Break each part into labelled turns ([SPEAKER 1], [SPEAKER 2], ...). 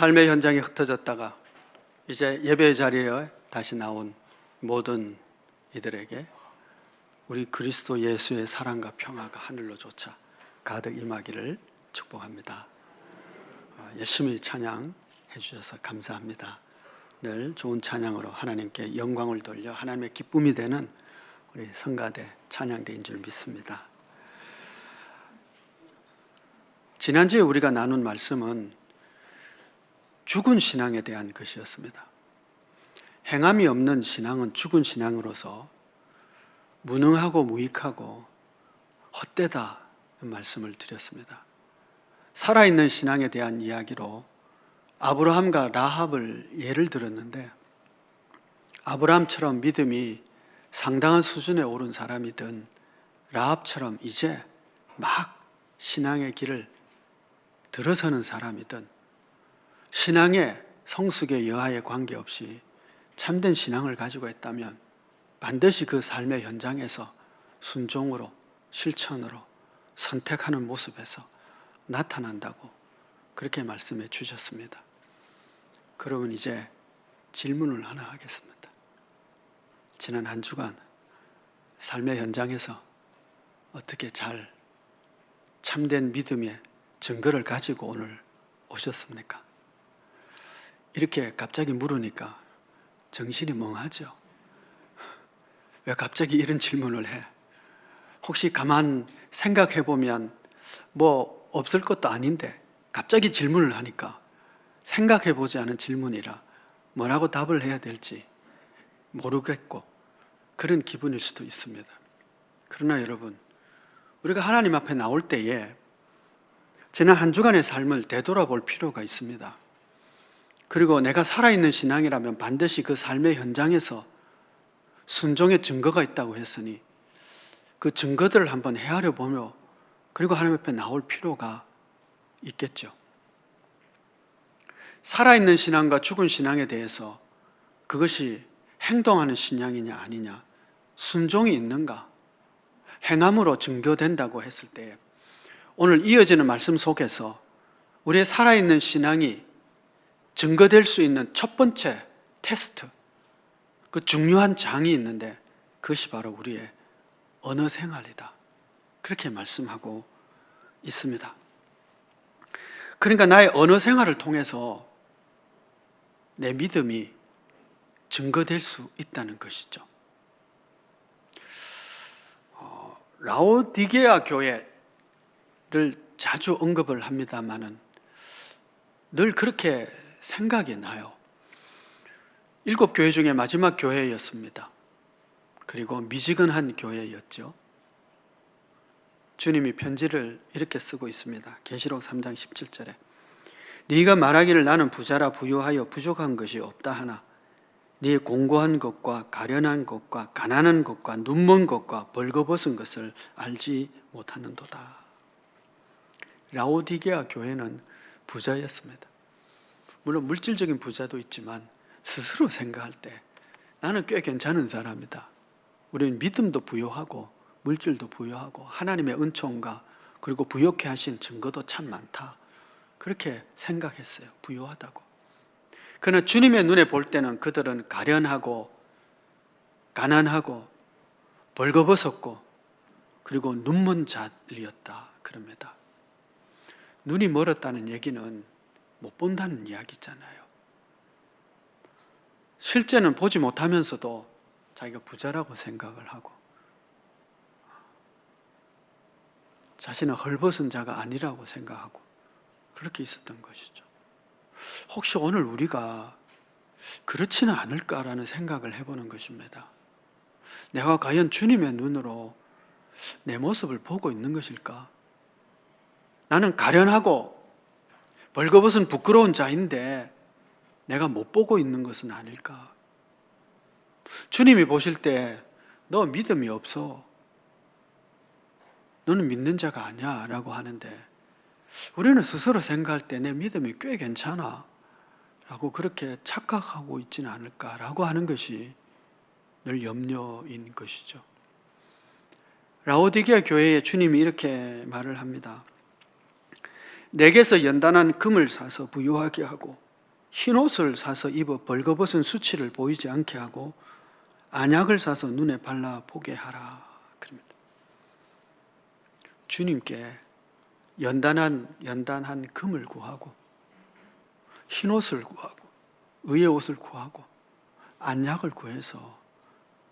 [SPEAKER 1] 삶의 현장에 흩어졌다가 이제 예배 자리에 다시 나온 모든 이들에게 우리 그리스도 예수의 사랑과 평화가 하늘로조차 가득 임하기를 축복합니다. 열심히 찬양해 주셔서 감사합니다. 늘 좋은 찬양으로 하나님께 영광을 돌려 하나님의 기쁨이 되는 우리 성가대 찬양대인 줄 믿습니다. 지난주에 우리가 나눈 말씀은 죽은 신앙에 대한 것이었습니다. 행함이 없는 신앙은 죽은 신앙으로서 무능하고 무익하고 헛되다 말씀을 드렸습니다. 살아있는 신앙에 대한 이야기로 아브라함과 라합을 예를 들었는데, 아브라함처럼 믿음이 상당한 수준에 오른 사람이든 라합처럼 이제 막 신앙의 길을 들어서는 사람이든 신앙의 성숙의 여하에 관계없이 참된 신앙을 가지고 있다면 반드시 그 삶의 현장에서 순종으로 실천으로 선택하는 모습에서 나타난다고 그렇게 말씀해 주셨습니다. 그러면 이제 질문을 하나 하겠습니다. 지난 한 주간 삶의 현장에서 어떻게 잘 참된 믿음의 증거를 가지고 오늘 오셨습니까? 이렇게 갑자기 물으니까 정신이 멍하죠. 왜 갑자기 이런 질문을 해? 혹시 가만 생각해 보면 뭐 없을 것도 아닌데 갑자기 질문을 하니까 생각해 보지 않은 질문이라 뭐라고 답을 해야 될지 모르겠고 그런 기분일 수도 있습니다. 그러나 여러분, 우리가 하나님 앞에 나올 때에 지난 한 주간의 삶을 되돌아볼 필요가 있습니다. 그리고 내가 살아있는 신앙이라면 반드시 그 삶의 현장에서 순종의 증거가 있다고 했으니 그 증거들을 한번 헤아려 보며 그리고 하나님 앞에 나올 필요가 있겠죠. 살아있는 신앙과 죽은 신앙에 대해서 그것이 행동하는 신앙이냐 아니냐, 순종이 있는가, 행함으로 증거된다고 했을 때 오늘 이어지는 말씀 속에서 우리의 살아있는 신앙이 증거될 수 있는 첫 번째 테스트, 그 중요한 장이 있는데 그것이 바로 우리의 언어 생활이다. 그렇게 말씀하고 있습니다. 그러니까 나의 언어 생활을 통해서 내 믿음이 증거될 수 있다는 것이죠. 라오디게아 교회를 자주 언급을 합니다마는 늘 그렇게 생각이 나요. 7교회 중에 마지막 교회였습니다. 그리고 미지근한 교회였죠. 주님이 편지를 이렇게 쓰고 있습니다. 계시록 3장 17절에 네가 말하기를 나는 부자라 부유하여 부족한 것이 없다 하나 네 공고한 것과 가련한 것과 가난한 것과 눈먼 것과 벌거벗은 것을 알지 못하는도다. 라오디게아 교회는 부자였습니다. 물론 물질적인 부자도 있지만 스스로 생각할 때 나는 꽤 괜찮은 사람이다. 우리는 믿음도 부유하고 물질도 부유하고 하나님의 은총과 그리고 부욕해 하신 증거도 참 많다. 그렇게 생각했어요. 부유하다고. 그러나 주님의 눈에 볼 때는 그들은 가련하고 가난하고 벌거벗었고 그리고 눈먼 자들이었다 그럽니다. 눈이 멀었다는 얘기는 못 본다는 이야기잖아요. 실제는 보지 못하면서도 자기가 부자라고 생각을 하고 자신은 헐벗은 자가 아니라고 생각하고 그렇게 있었던 것이죠. 혹시 오늘 우리가 그렇지는 않을까라는 생각을 해보는 것입니다. 내가 과연 주님의 눈으로 내 모습을 보고 있는 것일까? 나는 가련하고 벌거벗은 부끄러운 자인데 내가 못 보고 있는 것은 아닐까? 주님이 보실 때 너 믿음이 없어. 너는 믿는 자가 아니야 라고 하는데 우리는 스스로 생각할 때 내 믿음이 꽤 괜찮아 라고 그렇게 착각하고 있지는 않을까라고 하는 것이 늘 염려인 것이죠. 라오디게아 교회에 주님이 이렇게 말을 합니다. 내게서 연단한 금을 사서 부유하게 하고 흰옷을 사서 입어 벌거벗은 수치를 보이지 않게 하고 안약을 사서 눈에 발라 보게 하라. 그럽니다. 주님께 연단한 금을 구하고 흰옷을 구하고 의의 옷을 구하고 안약을 구해서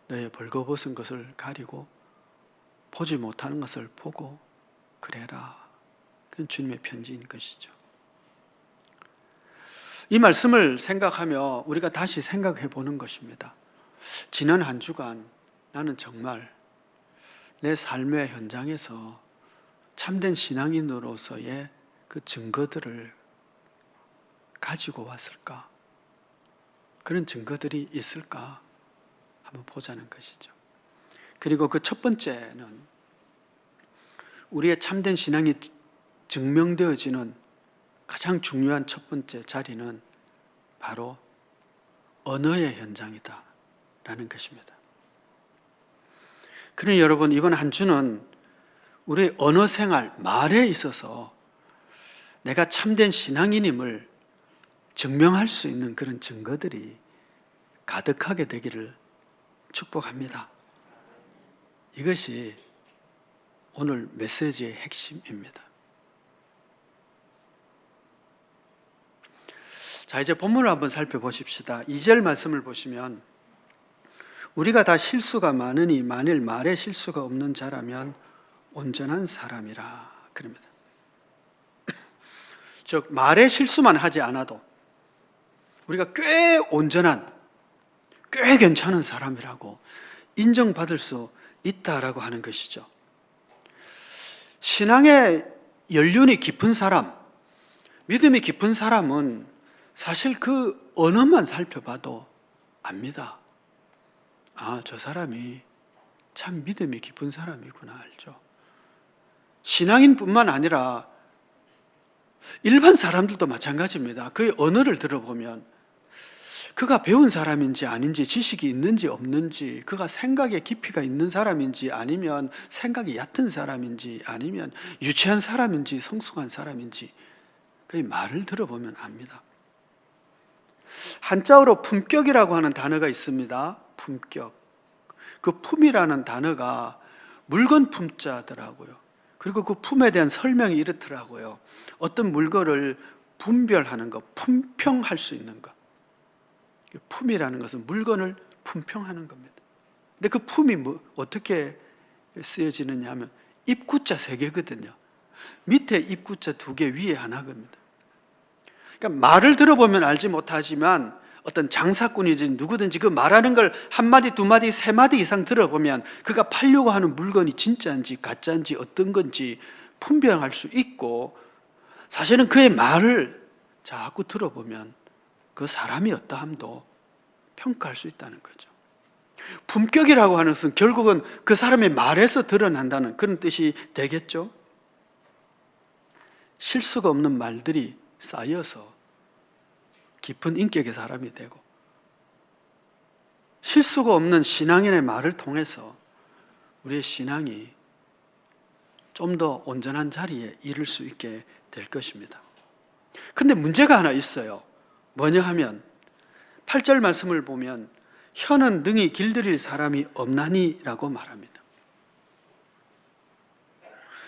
[SPEAKER 1] 너의 벌거벗은 것을 가리고 보지 못하는 것을 보고 그래라. 그건 주님의 편지인 것이죠. 이 말씀을 생각하며 우리가 다시 생각해 보는 것입니다. 지난 한 주간 나는 정말 내 삶의 현장에서 참된 신앙인으로서의 그 증거들을 가지고 왔을까? 그런 증거들이 있을까? 한번 보자는 것이죠. 그리고 그 첫 번째는 우리의 참된 신앙이 증명되어지는 가장 중요한 첫 번째 자리는 바로 언어의 현장이다 라는 것입니다. 그러니 여러분, 이번 한 주는 우리의 언어 생활, 말에 있어서 내가 참된 신앙인임을 증명할 수 있는 그런 증거들이 가득하게 되기를 축복합니다. 이것이 오늘 메시지의 핵심입니다. 자, 이제 본문을 한번 살펴보십시다. 2절 말씀을 보시면 우리가 다 실수가 많으니 만일 말에 실수가 없는 자라면 온전한 사람이라 그럽니다. 즉 말에 실수만 하지 않아도 우리가 꽤 온전한, 꽤 괜찮은 사람이라고 인정받을 수 있다라고 하는 것이죠. 신앙의 연륜이 깊은 사람, 믿음이 깊은 사람은 사실 그 언어만 살펴봐도 압니다. 아, 저 사람이 참 믿음이 깊은 사람이구나 알죠. 신앙인뿐만 아니라 일반 사람들도 마찬가지입니다. 그의 언어를 들어보면 그가 배운 사람인지 아닌지, 지식이 있는지 없는지, 그가 생각의 깊이가 있는 사람인지 아니면 생각이 얕은 사람인지 아니면 유치한 사람인지 성숙한 사람인지 그의 말을 들어보면 압니다. 한자어로 품격이라고 하는 단어가 있습니다. 품격. 그 품이라는 단어가 물건 품자더라고요. 그리고 그 품에 대한 설명이 이렇더라고요. 어떤 물건을 분별하는 것, 품평할 수 있는 것. 품이라는 것은 물건을 품평하는 겁니다. 근데 그 품이 어떻게 쓰여지느냐 하면 입구자 3개거든요. 밑에 입구자 2개, 위에 하나 겁니다. 그러니까 말을 들어보면 알지 못하지만 어떤 장사꾼이든 누구든지 그 말하는 걸 1마디, 2마디, 3마디 이상 들어보면 그가 팔려고 하는 물건이 진짜인지 가짜인지 어떤 건지 분별할 수 있고, 사실은 그의 말을 자꾸 들어보면 그 사람이 어떠함도 평가할 수 있다는 거죠. 품격이라고 하는 것은 결국은 그 사람의 말에서 드러난다는 그런 뜻이 되겠죠. 실수가 없는 말들이 쌓여서 깊은 인격의 사람이 되고, 실수가 없는 신앙인의 말을 통해서 우리의 신앙이 좀 더 온전한 자리에 이를 수 있게 될 것입니다. 그런데 문제가 하나 있어요. 뭐냐 하면 8절 말씀을 보면 혀는 능히 길들일 사람이 없나니 라고 말합니다.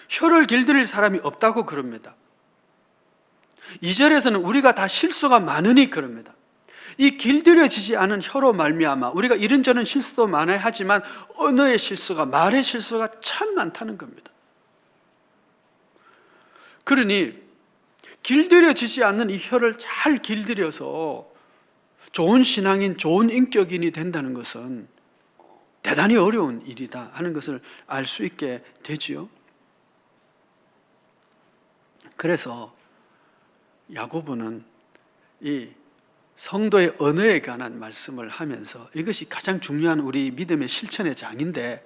[SPEAKER 1] 혀를 길들일 사람이 없다고 그럽니다. 2절에서는 우리가 다 실수가 많으니 그럽니다. 이 길들여지지 않은 혀로 말미암아 우리가 이런저런 실수도 많아야 하지만 언어의 실수가, 말의 실수가 참 많다는 겁니다. 그러니 길들여지지 않는 이 혀를 잘 길들여서 좋은 신앙인, 좋은 인격인이 된다는 것은 대단히 어려운 일이다 하는 것을 알 수 있게 되지요. 그래서 야고보는 이 성도의 언어에 관한 말씀을 하면서 이것이 가장 중요한 우리 믿음의 실천의 장인데,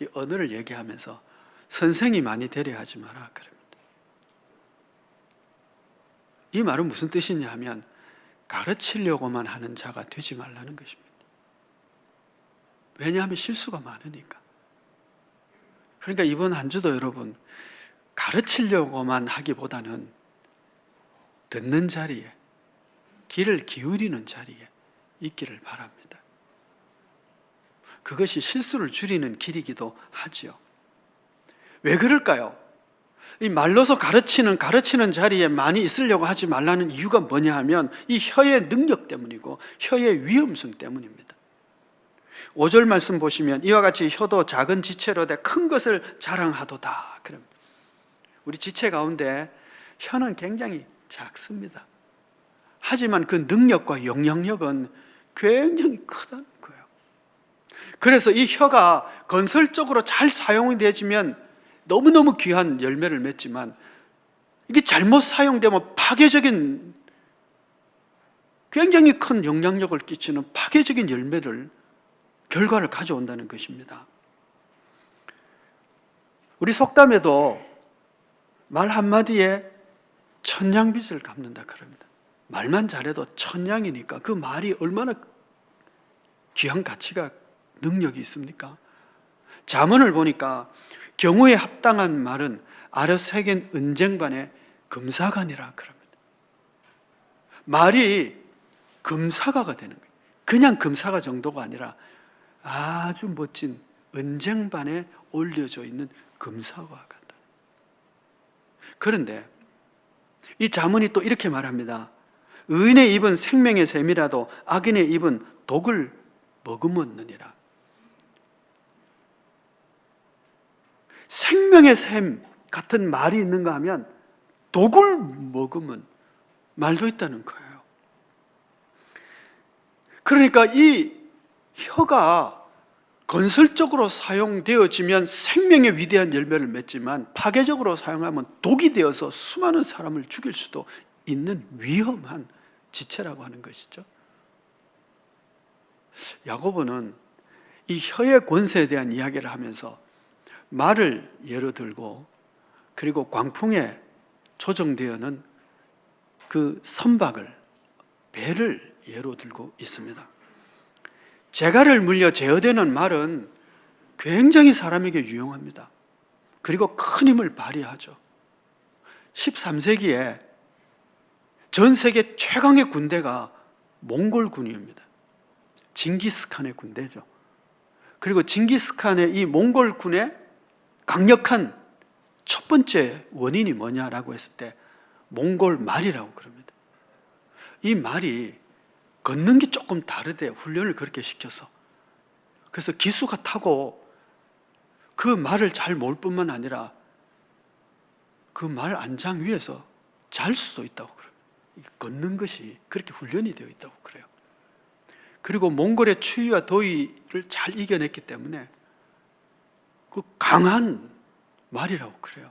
[SPEAKER 1] 이 언어를 얘기하면서 선생이 많이 되려 하지 마라 그럽니다. 이 말은 무슨 뜻이냐 하면 가르치려고만 하는 자가 되지 말라는 것입니다. 왜냐하면 실수가 많으니까. 그러니까 이번 한 주도 여러분 가르치려고만 하기보다는 듣는 자리에 귀를 기울이는 자리에 있기를 바랍니다. 그것이 실수를 줄이는 길이기도 하지요. 왜 그럴까요? 이 말로서 가르치는 자리에 많이 있으려고 하지 말라는 이유가 뭐냐 하면 이 혀의 능력 때문이고 혀의 위험성 때문입니다. 5절 말씀 보시면 이와 같이 혀도 작은 지체로 돼 큰 것을 자랑하도다. 그럼 우리 지체 가운데 혀는 굉장히 작습니다. 하지만 그 능력과 영향력은 굉장히 크다는 거예요. 그래서 이 혀가 건설적으로 잘 사용이 되지면 너무너무 귀한 열매를 맺지만 이게 잘못 사용되면 파괴적인, 굉장히 큰 영향력을 끼치는 파괴적인 결과를 가져온다는 것입니다. 우리 속담에도 말 한마디에 천냥빚을 갚는다 그럽니다. 말만 잘해도 천냥이니까 그 말이 얼마나 귀한 가치가, 능력이 있습니까? 잠언을 보니까 경우에 합당한 말은 아려새긴 은쟁반에 금사가니라 그럽니다. 말이 금사가가 되는 거예요. 그냥 금사가 정도가 아니라 아주 멋진 은쟁반에 올려져 있는 금사과 같다. 그런데 이 잠언이 또 이렇게 말합니다. 의인의 입은 생명의 샘이라도 악인의 입은 독을 머금었느니라. 생명의 샘 같은 말이 있는가 하면 독을 머금은 말도 있다는 거예요. 그러니까 이 혀가 건설적으로 사용되어지면 생명의 위대한 열매를 맺지만 파괴적으로 사용하면 독이 되어서 수많은 사람을 죽일 수도 있는 위험한 지체라고 하는 것이죠. 야고보는 이 혀의 권세에 대한 이야기를 하면서 말을 예로 들고 그리고 광풍에 조정되어는 그 선박을, 배를 예로 들고 있습니다. 재갈을 물려 제어되는 말은 굉장히 사람에게 유용합니다. 그리고 큰 힘을 발휘하죠. 13세기에 전 세계 최강의 군대가 몽골군입니다. 징기스칸의 군대죠. 그리고 징기스칸의 이 몽골군의 강력한 첫 번째 원인이 뭐냐라고 했을 때 몽골 말이라고 그럽니다. 이 말이 걷는 게 조금 다르대. 훈련을 그렇게 시켜서. 그래서 기수가 타고 그 말을 잘 몰 뿐만 아니라 그 말 안장 위에서 잘 수도 있다고 그래요. 걷는 것이 그렇게 훈련이 되어 있다고 그래요. 그리고 몽골의 추위와 더위를 잘 이겨냈기 때문에 그 강한 말이라고 그래요.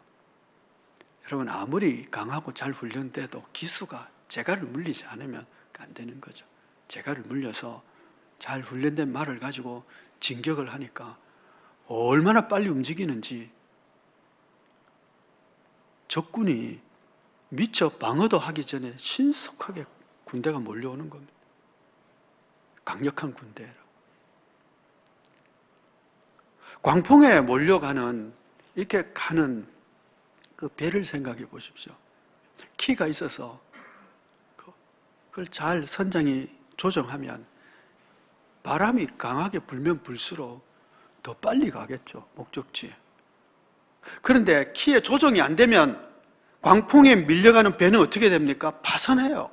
[SPEAKER 1] 여러분, 아무리 강하고 잘 훈련돼도 기수가 재갈을 물리지 않으면 안 되는 거죠. 재갈을 물려서 잘 훈련된 말을 가지고 진격을 하니까 얼마나 빨리 움직이는지 적군이 미처 방어도 하기 전에 신속하게 군대가 몰려오는 겁니다. 강력한 군대라고. 광풍에 몰려가는, 이렇게 가는 그 배를 생각해 보십시오. 키가 있어서 그걸 잘 선장이 조정하면 바람이 강하게 불면 불수록 더 빨리 가겠죠, 목적지에. 그런데 키에 조정이 안 되면 광풍에 밀려가는 배는 어떻게 됩니까? 파산해요.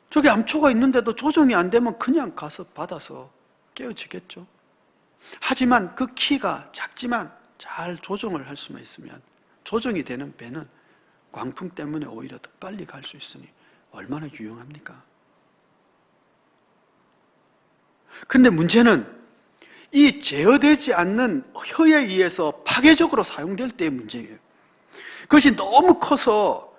[SPEAKER 1] 저기 암초가 있는데도 조정이 안 되면 그냥 가서 받아서 깨어지겠죠. 하지만 그 키가 작지만 잘 조정을 할 수만 있으면, 조정이 되는 배는 광풍 때문에 오히려 더 빨리 갈 수 있으니 얼마나 유용합니까? 그런데 문제는 이 제어되지 않는 혀에 의해서 파괴적으로 사용될 때의 문제예요. 그것이 너무 커서,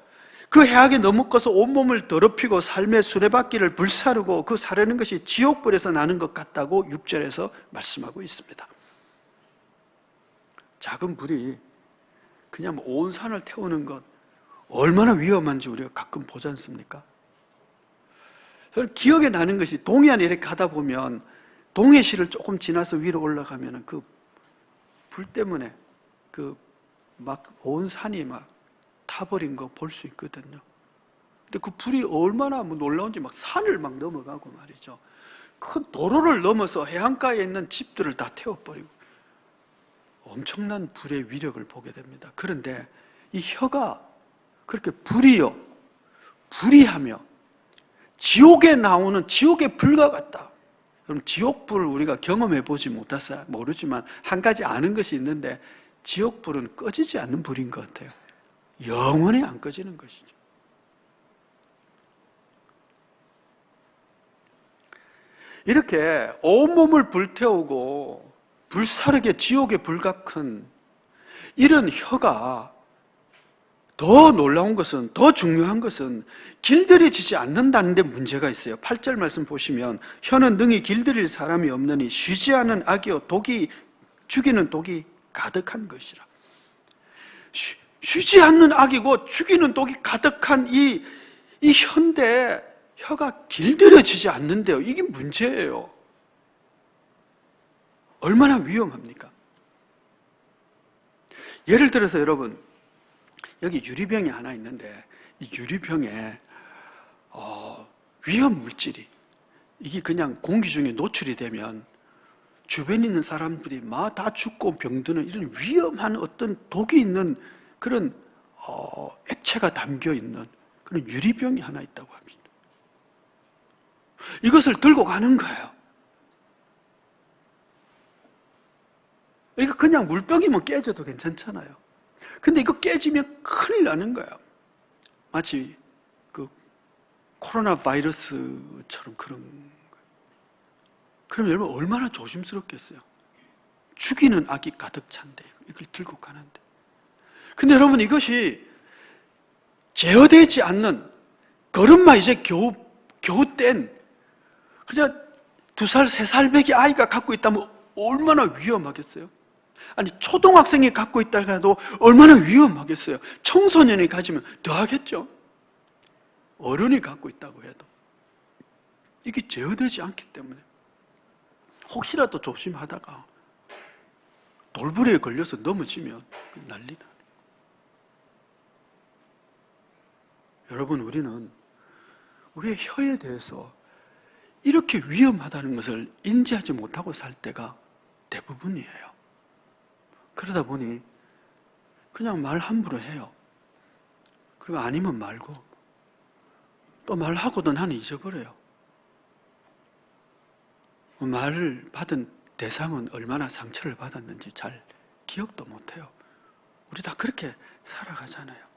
[SPEAKER 1] 그 해악이 너무 커서 온몸을 더럽히고 삶의 수레바퀴를 불사르고 그 사르는 것이 지옥불에서 나는 것 같다고 6절에서 말씀하고 있습니다. 작은 불이 그냥 온 산을 태우는 것 얼마나 위험한지 우리가 가끔 보지 않습니까? 저는 기억에 나는 것이, 동해안에 이렇게 가다 보면 동해시를 조금 지나서 위로 올라가면 그 불 때문에 그 막 온 산이 막 타버린 거 볼 수 있거든요. 근데 그 불이 얼마나 놀라운지 막 산을 막 넘어가고 말이죠. 큰 도로를 넘어서 해안가에 있는 집들을 다 태워버리고 엄청난 불의 위력을 보게 됩니다. 그런데 이 혀가 그렇게 불이하며 지옥에 나오는 지옥의 불과 같다. 그럼 지옥불을 우리가 경험해 보지 못해서 모르지만 한 가지 아는 것이 있는데, 지옥불은 꺼지지 않는 불인 것 같아요. 영원히 안 꺼지는 것이죠. 이렇게 온몸을 불태우고 불사르게 지옥의 불과 큰 이런 혀가 더 놀라운 것은, 더 중요한 것은 길들여지지 않는다는 데 문제가 있어요. 8절 말씀 보시면 혀는 능히 길들일 사람이 없느니 쉬지 않은 악이요 죽이는 독이 가득한 것이라. 쉬지 않는 악이고 죽이는 독이 가득한 이 혀인데 혀가 길들여지지 않는데요. 이게 문제예요. 얼마나 위험합니까? 예를 들어서 여러분, 여기 유리병이 하나 있는데 이 유리병에 위험 물질이, 이게 그냥 공기 중에 노출이 되면 주변에 있는 사람들이 막 다 죽고 병드는 이런 위험한 어떤 독이 있는 그런 액체가 담겨 있는 그런 유리병이 하나 있다고 합니다. 이것을 들고 가는 거예요. 그러니까 그냥 물병이면 깨져도 괜찮잖아요. 근데 이거 깨지면 큰일 나는 거예요. 마치 그 코로나 바이러스처럼 그런 거예요. 그럼 여러분 얼마나 조심스럽겠어요. 죽이는 악이 가득 찬데 이걸 들고 가는데. 근데 여러분, 이것이 제어되지 않는, 걸음마 이제 겨우 뗀 그냥 2살, 3살 배기 아이가 갖고 있다면 얼마나 위험하겠어요? 아니, 초등학생이 갖고 있다 해도 얼마나 위험하겠어요? 청소년이 가지면 더 하겠죠? 어른이 갖고 있다고 해도. 이게 제어되지 않기 때문에 혹시라도 조심하다가 돌부리에 걸려서 넘어지면 난리다. 여러분, 우리는 우리의 혀에 대해서 이렇게 위험하다는 것을 인지하지 못하고 살 때가 대부분이에요. 그러다 보니 그냥 말 함부로 해요. 그리고 아니면 말고, 또 말하고도 나는 잊어버려요. 말을 받은 대상은 얼마나 상처를 받았는지 잘 기억도 못해요. 우리 다 그렇게 살아가잖아요.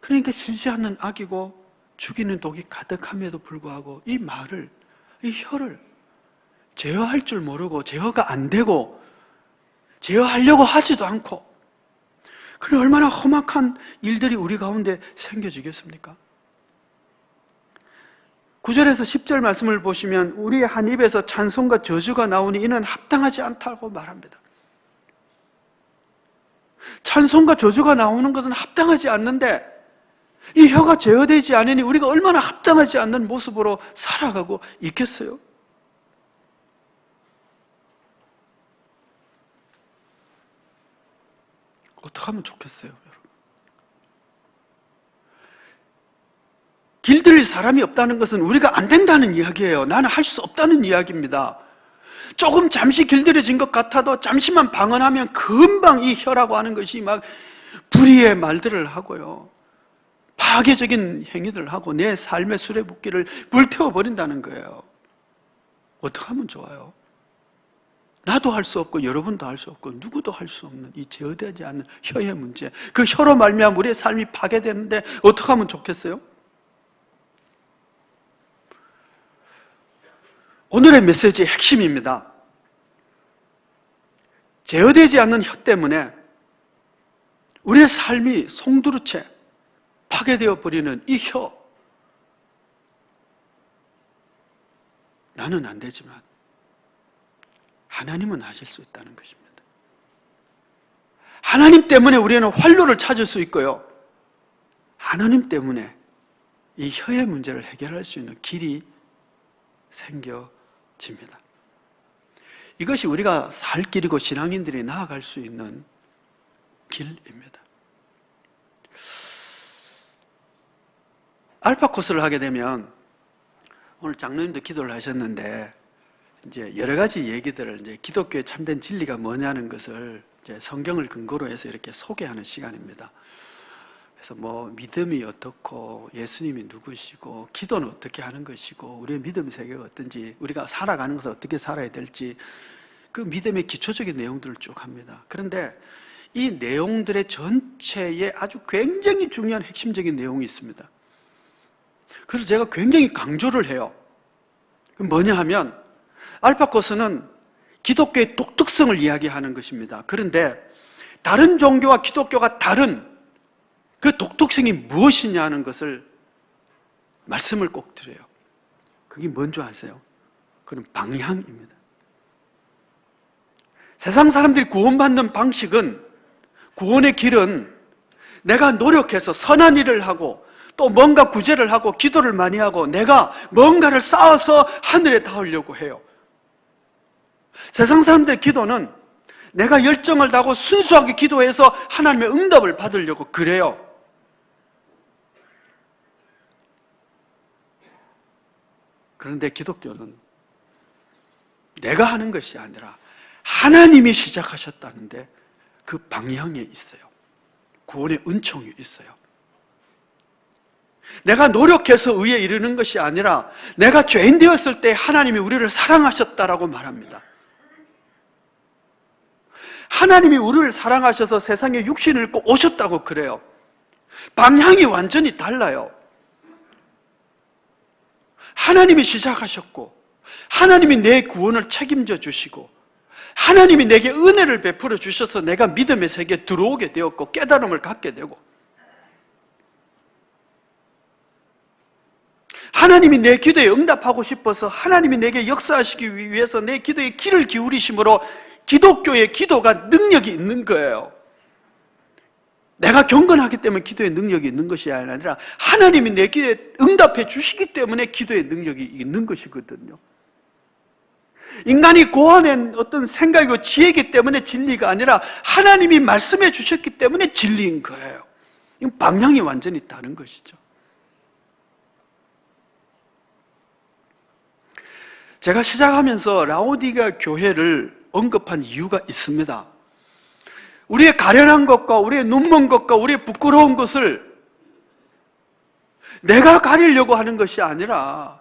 [SPEAKER 1] 그러니까 쉬지 않는 악이고 죽이는 독이 가득함에도 불구하고 이 말을, 이 혀를 제어할 줄 모르고 제어가 안 되고 제어하려고 하지도 않고, 그래 얼마나 험악한 일들이 우리 가운데 생겨지겠습니까? 9절에서 10절 말씀을 보시면 우리의 한 입에서 찬송과 저주가 나오니 이는 합당하지 않다고 말합니다. 찬송과 저주가 나오는 것은 합당하지 않는데 이 혀가 제어되지 않으니 우리가 얼마나 합당하지 않는 모습으로 살아가고 있겠어요? 어떻게 하면 좋겠어요, 여러분? 길들일 사람이 없다는 것은 우리가 안 된다는 이야기예요. 나는 할 수 없다는 이야기입니다. 조금 잠시 길들여진 것 같아도 잠시만 방언하면 금방 이 혀라고 하는 것이 막 불의의 말들을 하고요, 파괴적인 행위들을 하고 내 삶의 수레붓기를 불태워버린다는 거예요. 어떻게 하면 좋아요? 나도 할 수 없고 여러분도 할 수 없고 누구도 할 수 없는 이 제어되지 않는 혀의 문제, 그 혀로 말미암아 우리의 삶이 파괴되는데 어떻게 하면 좋겠어요? 오늘의 메시지의 핵심입니다. 제어되지 않는 혀 때문에 우리의 삶이 송두리째 파괴되어 버리는 이 혀, 나는 안 되지만 하나님은 하실 수 있다는 것입니다. 하나님 때문에 우리는 활로를 찾을 수 있고요, 하나님 때문에 이 혀의 문제를 해결할 수 있는 길이 생겨집니다. 이것이 우리가 살 길이고 신앙인들이 나아갈 수 있는 길입니다. 알파 코스를 하게 되면 오늘 장로님도 기도를 하셨는데 이제 여러 가지 얘기들을 이제 기독교의 참된 진리가 뭐냐는 것을 이제 성경을 근거로 해서 이렇게 소개하는 시간입니다. 그래서 뭐 믿음이 어떻고 예수님이 누구시고 기도는 어떻게 하는 것이고 우리의 믿음 세계가 어떤지 우리가 살아가는 것을 어떻게 살아야 될지 그 믿음의 기초적인 내용들을 쭉 합니다. 그런데 이 내용들의 전체에 아주 굉장히 중요한 핵심적인 내용이 있습니다. 그래서 제가 굉장히 강조를 해요. 뭐냐 하면 알파 코스는 기독교의 독특성을 이야기하는 것입니다. 그런데 다른 종교와 기독교가 다른 그 독특성이 무엇이냐는 것을 말씀을 꼭 드려요. 그게 뭔지 아세요? 그건 방향입니다. 세상 사람들이 구원받는 방식은 구원의 길은 내가 노력해서 선한 일을 하고 또 뭔가 구제를 하고 기도를 많이 하고 내가 뭔가를 쌓아서 하늘에 닿으려고 해요. 세상 사람들의 기도는 내가 열정을 다하고 순수하게 기도해서 하나님의 응답을 받으려고 그래요. 그런데 기독교는 내가 하는 것이 아니라 하나님이 시작하셨다는데 그 방향에 있어요. 구원의 은총이 있어요. 내가 노력해서 의에 이르는 것이 아니라 내가 죄인 되었을 때 하나님이 우리를 사랑하셨다라고 말합니다. 하나님이 우리를 사랑하셔서 세상에 육신을 입고 오셨다고 그래요. 방향이 완전히 달라요. 하나님이 시작하셨고 하나님이 내 구원을 책임져 주시고 하나님이 내게 은혜를 베풀어 주셔서 내가 믿음의 세계에 들어오게 되었고 깨달음을 갖게 되고 하나님이 내 기도에 응답하고 싶어서 하나님이 내게 역사하시기 위해서 내 기도에 귀를 기울이심으로 기독교의 기도가 능력이 있는 거예요. 내가 경건하기 때문에 기도의 능력이 있는 것이 아니라 하나님이 내 기도에 응답해 주시기 때문에 기도의 능력이 있는 것이거든요. 인간이 고안한 어떤 생각이고 지혜이기 때문에 진리가 아니라 하나님이 말씀해 주셨기 때문에 진리인 거예요. 이건 방향이 완전히 다른 것이죠. 제가 시작하면서 라오디게아 교회를 언급한 이유가 있습니다. 우리의 가련한 것과 우리의 눈먼 것과 우리의 부끄러운 것을 내가 가리려고 하는 것이 아니라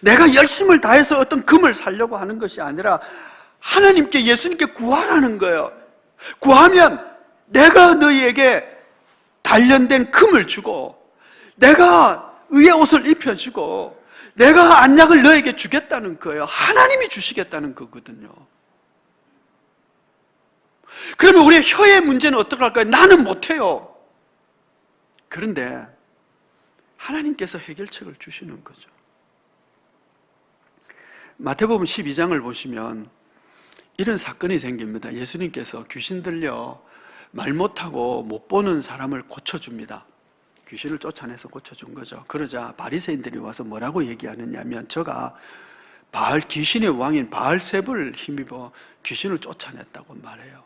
[SPEAKER 1] 내가 열심을 다해서 어떤 금을 살려고 하는 것이 아니라 하나님께 예수님께 구하라는 거예요. 구하면 내가 너희에게 단련된 금을 주고 내가 의의 옷을 입혀주고 내가 안약을 너에게 주겠다는 거예요. 하나님이 주시겠다는 거거든요. 그러면 우리의 혀의 문제는 어떻게 할까요? 나는 못해요. 그런데 하나님께서 해결책을 주시는 거죠. 마태복음 12장을 보시면 이런 사건이 생깁니다. 예수님께서 귀신 들려 말 못하고 못 보는 사람을 고쳐줍니다. 귀신을 쫓아내서 고쳐준 거죠. 그러자 바리새인들이 와서 뭐라고 얘기하느냐면 저가 귀신의 왕인 바알세불을 힘입어 귀신을 쫓아냈다고 말해요.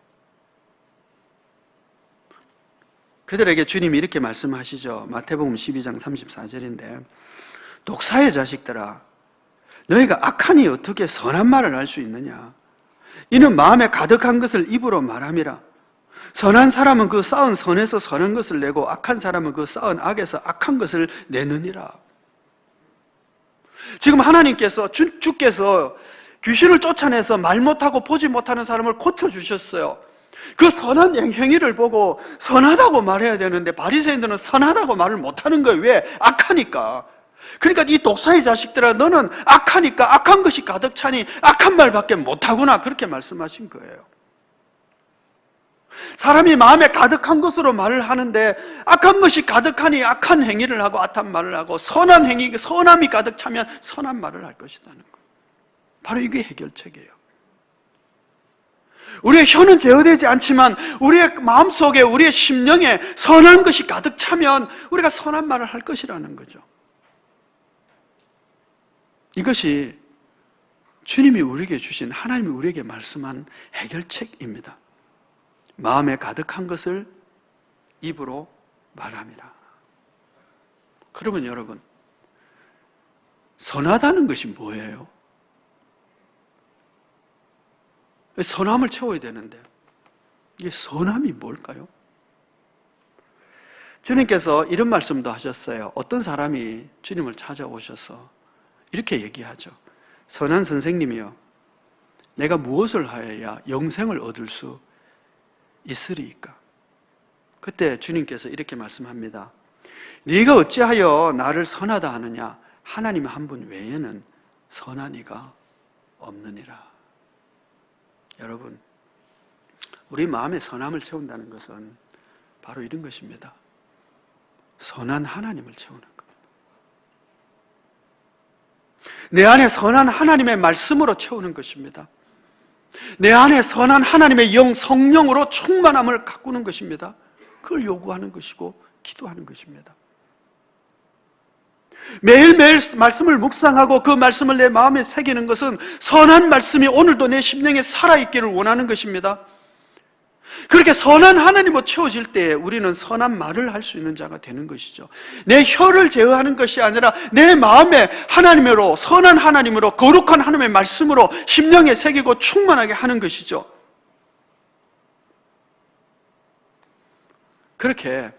[SPEAKER 1] 그들에게 주님이 이렇게 말씀하시죠. 마태복음 12장 34절인데 독사의 자식들아 너희가 악하니 어떻게 선한 말을 할 수 있느냐? 이는 마음에 가득한 것을 입으로 말함이라. 선한 사람은 그 쌓은 선에서 선한 것을 내고 악한 사람은 그 쌓은 악에서 악한 것을 내느니라. 지금 하나님께서 주께서 귀신을 쫓아내서 말 못하고 보지 못하는 사람을 고쳐주셨어요. 그 선한 행위를 보고 선하다고 말해야 되는데 바리새인들은 선하다고 말을 못하는 거예요. 왜? 악하니까. 그러니까 이 독사의 자식들아 너는 악하니까 악한 것이 가득 차니 악한 말밖에 못하구나 그렇게 말씀하신 거예요. 사람이 마음에 가득한 것으로 말을 하는데 악한 것이 가득하니 악한 행위를 하고 악한 말을 하고 선한 행위, 선함이 가득 차면 선한 말을 할 것이라는 거예요. 바로 이게 해결책이에요. 우리의 혀는 제어되지 않지만 우리의 마음속에 우리의 심령에 선한 것이 가득 차면 우리가 선한 말을 할 것이라는 거죠. 이것이 주님이 우리에게 주신 하나님이 우리에게 말씀한 해결책입니다. 마음에 가득한 것을 입으로 말합니다. 그러면 여러분 선하다는 것이 뭐예요? 선함을 채워야 되는데 이게 선함이 뭘까요? 주님께서 이런 말씀도 하셨어요. 어떤 사람이 주님을 찾아오셔서 이렇게 얘기하죠. 선한 선생님이여, 내가 무엇을 하여야 영생을 얻을 수 있으리이까? 그때 주님께서 이렇게 말씀합니다. 네가 어찌하여 나를 선하다 하느냐? 하나님 한 분 외에는 선한 이가 없느니라. 여러분, 우리 마음에 선함을 채운다는 것은 바로 이런 것입니다. 선한 하나님을 채우는 겁니다. 내 안에 선한 하나님의 말씀으로 채우는 것입니다. 내 안에 선한 하나님의 영, 성령으로 충만함을 가꾸는 것입니다. 그걸 요구하는 것이고 기도하는 것입니다. 매일매일 말씀을 묵상하고 그 말씀을 내 마음에 새기는 것은 선한 말씀이 오늘도 내 심령에 살아있기를 원하는 것입니다. 그렇게 선한 하나님으로 채워질 때에 우리는 선한 말을 할 수 있는 자가 되는 것이죠. 내 혀를 제어하는 것이 아니라 내 마음에 하나님으로, 선한 하나님으로, 거룩한 하나님의 말씀으로 심령에 새기고 충만하게 하는 것이죠. 그렇게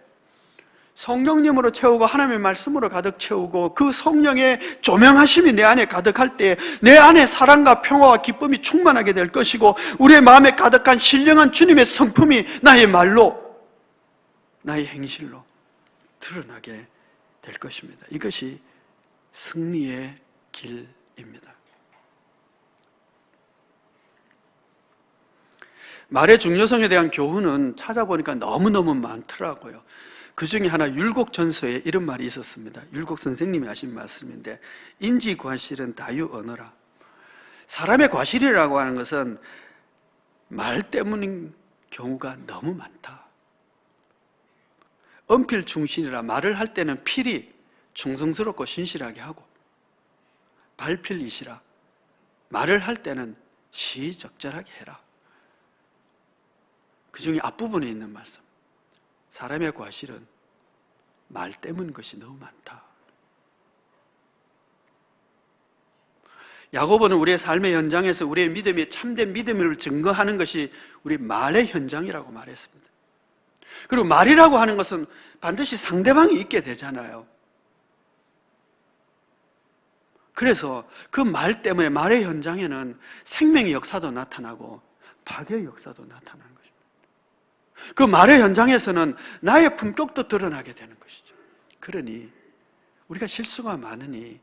[SPEAKER 1] 성령님으로 채우고 하나님의 말씀으로 가득 채우고 그 성령의 조명하심이 내 안에 가득할 때 내 안에 사랑과 평화와 기쁨이 충만하게 될 것이고 우리의 마음에 가득한 신령한 주님의 성품이 나의 말로, 나의 행실로 드러나게 될 것입니다. 이것이 승리의 길입니다. 말의 중요성에 대한 교훈은 찾아보니까 너무너무 많더라고요. 그 중에 하나 율곡전서에 이런 말이 있었습니다. 율곡 선생님이 하신 말씀인데, 인지 과실은 다유 언어라. 사람의 과실이라고 하는 것은 말 때문인 경우가 너무 많다. 언필충신이라, 말을 할 때는 필히 충성스럽고 신실하게 하고, 발필이시라, 말을 할 때는 시적절하게 해라. 그 중에 앞부분에 있는 말씀, 사람의 과실은 말 때문인 것이 너무 많다. 야고보는 우리의 삶의 현장에서 우리의 믿음이 참된 믿음을 증거하는 것이 우리 말의 현장이라고 말했습니다. 그리고 말이라고 하는 것은 반드시 상대방이 있게 되잖아요. 그래서 그 말 때문에 말의 현장에는 생명의 역사도 나타나고 파괴의 역사도 나타나는 것입니다. 그 말의 현장에서는 나의 품격도 드러나게 되는 것이죠. 그러니 우리가 실수가 많으니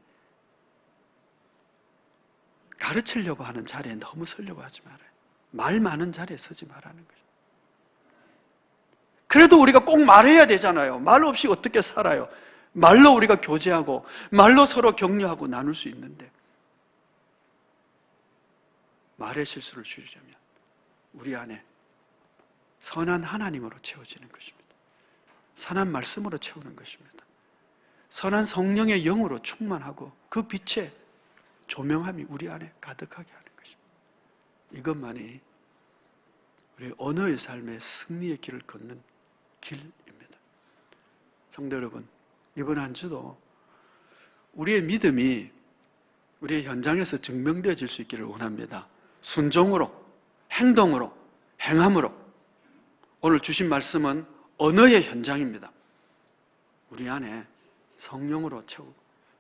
[SPEAKER 1] 가르치려고 하는 자리에 너무 서려고 하지 말아요. 말 많은 자리에 서지 말라는 거죠. 그래도 우리가 꼭 말해야 되잖아요. 말 없이 어떻게 살아요? 말로 우리가 교제하고 말로 서로 격려하고 나눌 수 있는데, 말의 실수를 줄이려면 우리 안에 선한 하나님으로 채워지는 것입니다. 선한 말씀으로 채우는 것입니다. 선한 성령의 영으로 충만하고 그 빛의 조명함이 우리 안에 가득하게 하는 것입니다. 이것만이 우리 언어의 삶의 승리의 길을 걷는 길입니다. 성도 여러분, 이번 한 주도 우리의 믿음이 우리의 현장에서 증명되어질 수 있기를 원합니다. 순종으로, 행동으로, 행함으로. 오늘 주신 말씀은 언어의 현장입니다. 우리 안에 성령으로 채우고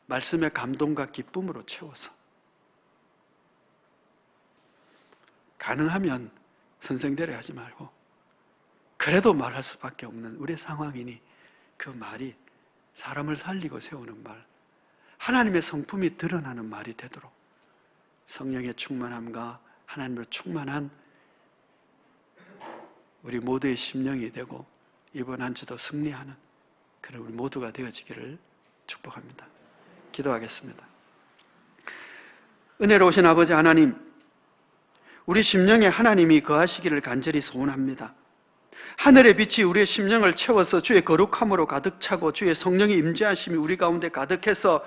[SPEAKER 1] 말씀의 감동과 기쁨으로 채워서 가능하면 선생대로 하지 말고 그래도 말할 수밖에 없는 우리의 상황이니 그 말이 사람을 살리고 세우는 말, 하나님의 성품이 드러나는 말이 되도록 성령의 충만함과 하나님으로 충만한 우리 모두의 심령이 되고 이번 한 주도 승리하는 그런 우리 모두가 되어지기를 축복합니다. 기도하겠습니다. 은혜로우신 아버지 하나님, 우리 심령에 하나님이 거하시기를 간절히 소원합니다. 하늘의 빛이 우리의 심령을 채워서 주의 거룩함으로 가득 차고 주의 성령의 임재하심이 우리 가운데 가득해서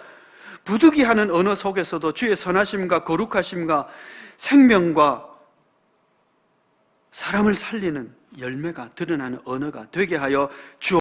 [SPEAKER 1] 부득이하는 언어 속에서도 주의 선하심과 거룩하심과 생명과 사람을 살리는 열매가 드러나는 언어가 되게 하여 주옵소서.